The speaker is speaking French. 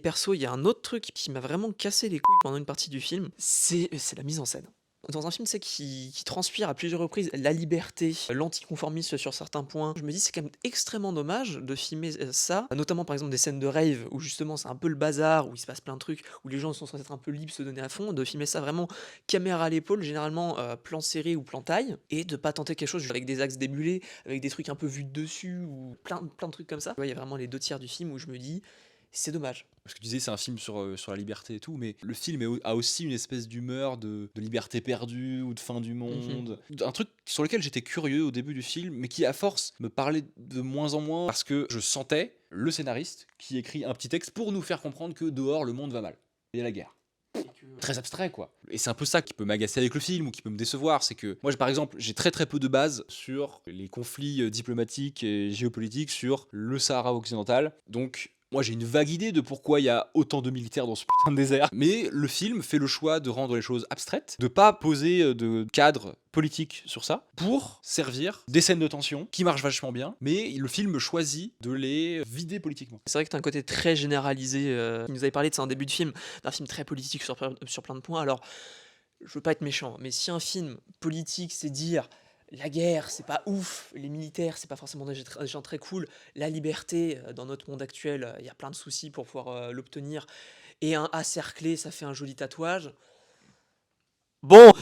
Perso, il y a un autre truc qui m'a vraiment cassé les couilles pendant une partie du film, c'est la mise en scène. Dans un film, tu sais, qui transpire à plusieurs reprises la liberté, l'anticonformisme sur certains points, je me dis: «C'est quand même extrêmement dommage de filmer, ça», notamment, par exemple, des scènes de rave où justement c'est un peu le bazar, où il se passe plein de trucs, où les gens sont censés être un peu libres, se donner à fond, de filmer ça vraiment caméra à l'épaule, généralement, plan serré ou plan taille et de pas tenter quelque chose avec des axes débulés, avec des trucs un peu vus de dessus ou plein de trucs comme ça. Tu vois, il y a vraiment les 2 tiers du film où je me dis: «C'est dommage». Parce que tu disais c'est un film sur la liberté et tout, mais le film a aussi une espèce d'humeur de liberté perdue ou de fin du Mmh. monde. Un truc sur lequel j'étais curieux au début du film, mais qui à force me parlait de moins en moins parce que je sentais le scénariste qui écrit un petit texte pour nous faire comprendre que dehors le monde va mal. Il y a la guerre. Très abstrait quoi. Et c'est un peu ça qui peut m'agacer avec le film ou qui peut me décevoir, c'est que moi par exemple j'ai très peu de bases sur les conflits diplomatiques et géopolitiques sur le Sahara occidental, donc moi j'ai une vague idée de pourquoi il y a autant de militaires dans ce putain de désert, mais le film fait le choix de rendre les choses abstraites, de pas poser de cadre politique sur ça, pour servir des scènes de tension qui marchent vachement bien, mais le film choisit de les vider politiquement. C'est vrai que tu as un côté très généralisé, tu nous avais parlé de ça en début de film, d'un film très politique sur plein de points. Alors, je veux pas être méchant, mais si un film politique, c'est dire: «La guerre, c'est pas ouf, les militaires, c'est pas forcément des gens très cool, la liberté, dans notre monde actuel, il y a plein de soucis pour pouvoir, l'obtenir et un A cerclé, ça fait un joli tatouage». Bon!